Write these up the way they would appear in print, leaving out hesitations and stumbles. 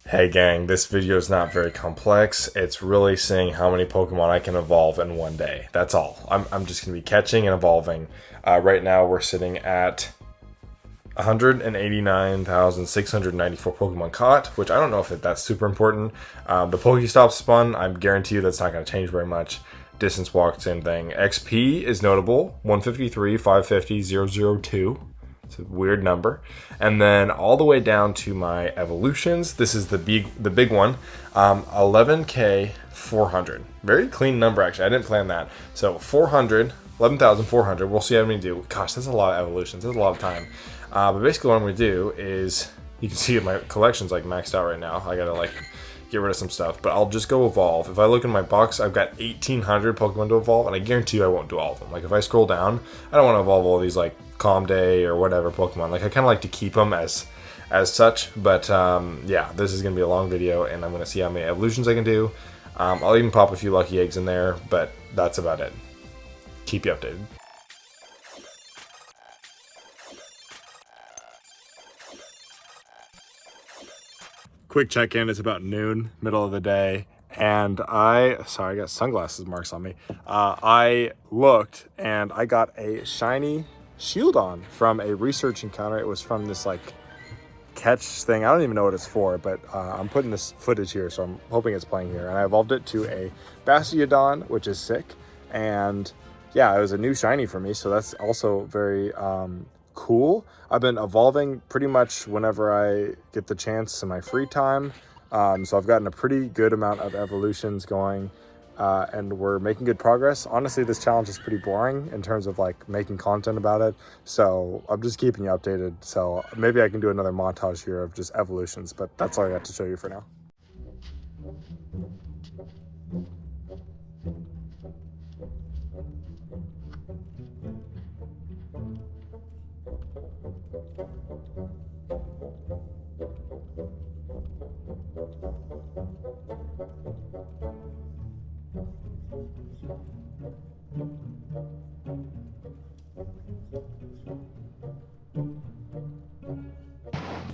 Hey gang, this video is not very complex. It's really seeing how many Pokemon I can evolve in one day. That's all. I'm just going to be catching and evolving. Right now we're sitting at 189,694 Pokemon caught, which I don't know if that's super important. The Pokestop spun, I guarantee you that's not going to change very much. Distance walk, same thing. XP is notable, 153, 550, 002. It's a weird number. And then all the way down to my evolutions. This is the big one. 11k 400. Very clean number, actually. I didn't plan that. So 400, 11,400. We'll see how many do. Gosh, that's a lot of evolutions. That's a lot of time. But basically what I'm going to do is, you can see my collection's like maxed out right now. I got to like get rid of some stuff, but I'll just go evolve. If I look in my box, I've got 1,800 Pokemon to evolve, and I guarantee you I won't do all of them. Like if I scroll down, I don't want to evolve all these like Calm Day or whatever Pokemon. Like I kind of like to keep them as such, but yeah, this is gonna be a long video, and I'm gonna see how many evolutions I can do. I'll even pop a few lucky eggs in there, but that's about it. Keep you updated. Quick check-in. It's about noon, middle of the day, and I got sunglasses marks on me. I looked and I got a shiny Shieldon from a research encounter. It was from this like catch thing. I don't even know what it's for, but I'm putting this footage here, so I'm hoping it's playing here. And I evolved it to a Bastiodon, which is sick. And yeah, it was a new shiny for me, so that's also very cool. I've been evolving pretty much whenever I get the chance in my free time. So I've gotten a pretty good amount of evolutions going. And we're making good progress. Honestly, this challenge is pretty boring in terms of like making content about it. So I'm just keeping you updated. So maybe I can do another montage here of just evolutions, but that's all I got to show you for now.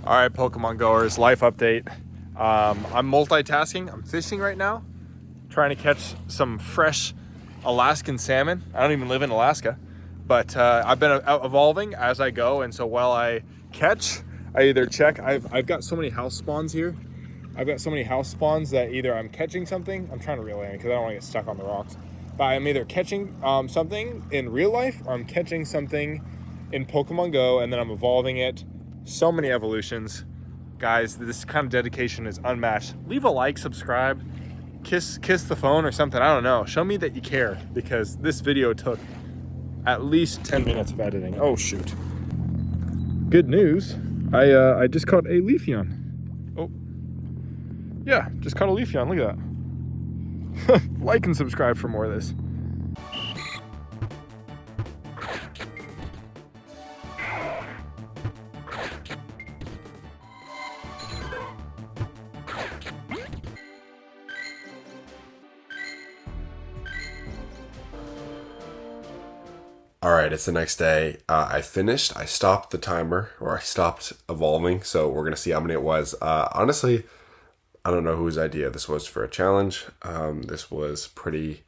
All right, Pokemon goers, life update. I'm multitasking. I'm fishing right now, trying to catch some fresh Alaskan salmon. I don't even live in Alaska, but I've been out evolving as I go. And so while I catch, I either check. I've got so many house spawns here. I've got so many house spawns that either I'm catching something. I'm trying to reel in because I don't want to get stuck on the rocks. But I'm either catching something in real life, or I'm catching something in Pokemon Go, and then I'm evolving it. So many evolutions. Guys, this kind of dedication is unmatched. Leave a like, subscribe, kiss the phone or something. I don't know. Show me that you care, because this video took at least 10 minutes of editing. Oh, shoot. Good news. I just caught a Leafeon. Oh. Yeah, just caught a Leafeon. Look at that. Like and subscribe for more of this. All right, it's the next day. I finished. I stopped the timer, or I stopped evolving. So we're gonna see how many it was. Honestly, I don't know whose idea this was for a challenge. This was pretty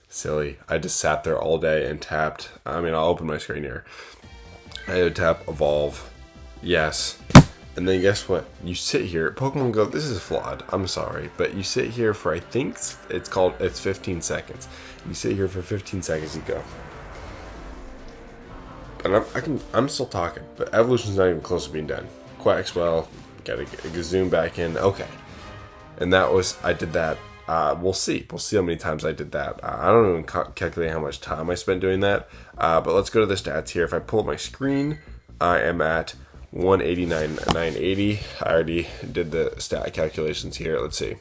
silly. I just sat there all day and tapped. I mean, I'll open my screen here. I had to tap evolve, yes, and then guess what? You sit here. Pokemon Go. This is flawed. I'm sorry, but you sit here for, I think it's 15 seconds. You sit here for 15 seconds. You go. And I'm still talking, but evolution's not even close to being done. Quaxwell, gotta zoom back in. Okay, and I did that. We'll see how many times I did that. I don't even calculate how much time I spent doing that. But let's go to the stats here. If I pull up my screen, I am at 189,980. I already did the stat calculations here. Let's see.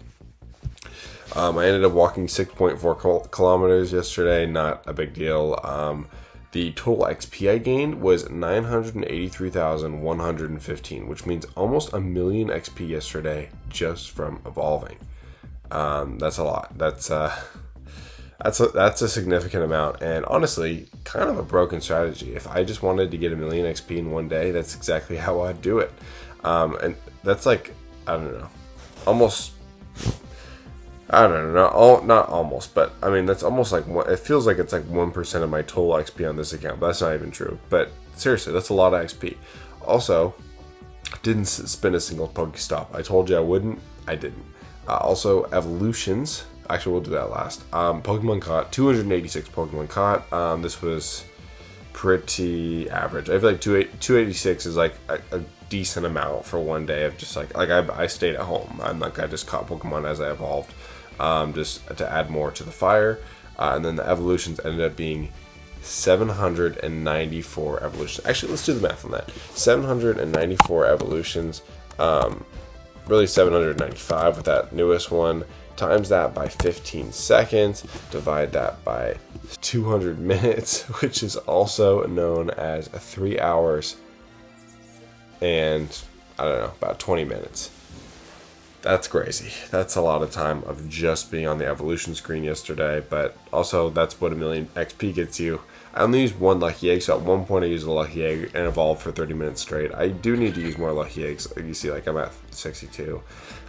I ended up walking 6.4 kilometers yesterday. Not a big deal. The total XP I gained was 983,115, which means almost a million XP yesterday just from evolving. That's a lot. That's a significant amount, and honestly, kind of a broken strategy. If I just wanted to get a million XP in one day, that's exactly how I'd do it. And that's like, I don't know. almost, I don't know, not almost, but I mean, that's almost like, it feels like it's like 1% of my total XP on this account, but that's not even true. But seriously, that's a lot of XP. Also, didn't spin a single Pokestop. I told you I wouldn't, I didn't. Also, evolutions, actually we'll do that last. Pokemon caught, 286 Pokemon caught. This was pretty average. I feel like 286 is like a decent amount for one day of just like I stayed at home. I'm like, I just caught Pokemon as I evolved, just to add more to the fire. And then the evolutions ended up being 794 evolutions. Actually, let's do the math on that. 794 evolutions, really 795 with that newest one. Times that by 15 seconds, divide that by 200 minutes, which is also known as 3 hours and, I don't know, about 20 minutes. That's crazy. That's a lot of time of just being on the evolution screen yesterday, but also that's what a million XP gets you. I only used one lucky egg, so at one point I used a lucky egg and evolved for 30 minutes straight. I do need to use more lucky eggs. You see, like, I'm at 62.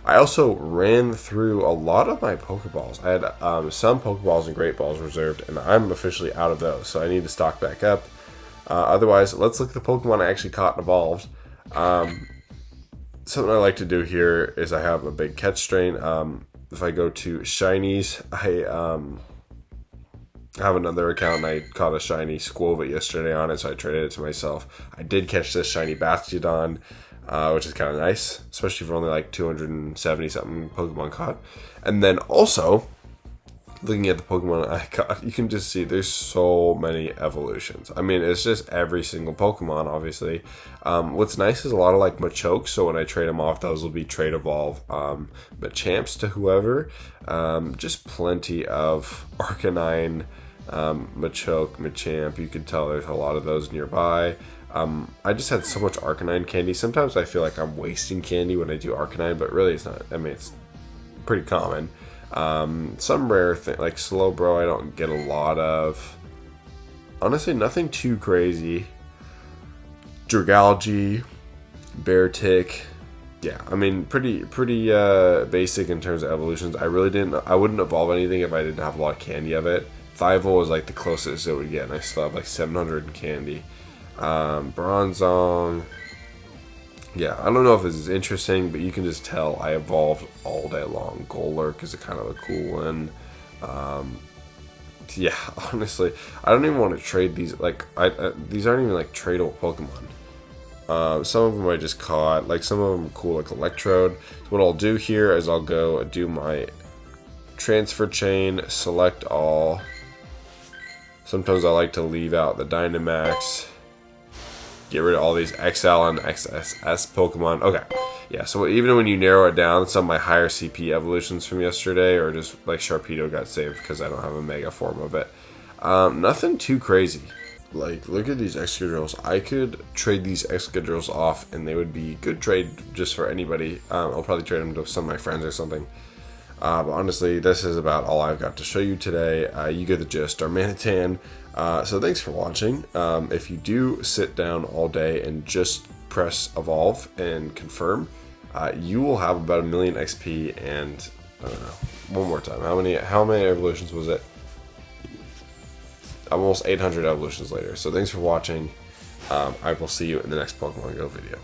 I also ran through a lot of my Pokeballs. I had some Pokeballs and Great Balls reserved, and I'm officially out of those, so I need to stock back up. Otherwise, let's look at the Pokemon I actually caught and evolved. Something I like to do here is I have a big catch strain. If I go to shinies, I have another account and I caught a shiny Squovit yesterday on it, so I traded it to myself. I did catch this shiny Bastiodon, which is kind of nice, especially for only like 270 something Pokemon caught. And then also, looking at the Pokemon I caught, you can just see there's so many evolutions. I mean, it's just every single Pokemon, obviously. What's nice is a lot of like Machokes, so when I trade them off, those will be trade evolve Machamps to whoever. Just plenty of Arcanine, Machoke, Machamp. You can tell there's a lot of those nearby. I just had so much Arcanine candy. Sometimes I feel like I'm wasting candy when I do Arcanine, but really it's not. I mean, it's pretty common. Some rare thing like Slowbro I don't get a lot of. Honestly, nothing too crazy. Dragalge, Beartick, yeah, I mean pretty basic in terms of evolutions. I wouldn't evolve anything if I didn't have a lot of candy of it. Thievul was like the closest it would get, and I still have like 700 in candy. Bronzong. Yeah, I don't know if this is interesting, but you can just tell I evolved all day long. Golurk is a kind of a cool one. Yeah, honestly, I don't even want to trade these. Like, these aren't even like tradable Pokemon. Some of them I just caught. Like, some of them are cool, like Electrode. So what I'll do here is I'll go do my transfer chain, select all. Sometimes I like to leave out the Dynamax. Get rid of all these XL and XSS Pokemon. Okay, yeah, so even when you narrow it down, some of my higher CP evolutions from yesterday, or just like Sharpedo got saved because I don't have a Mega form of it. Nothing too crazy. Like, look at these Excadrills. I could trade these Excadrills off and they would be good trade just for anybody. I'll probably trade them to some of my friends or something. But honestly, this is about all I've got to show you today. You get the gist. Darmanitan. So thanks for watching. If you do sit down all day and just press evolve and confirm, you will have about 1 million XP and I don't know. One more time. How many evolutions was it? Almost 800 evolutions later. So thanks for watching. I will see you in the next Pokemon Go video.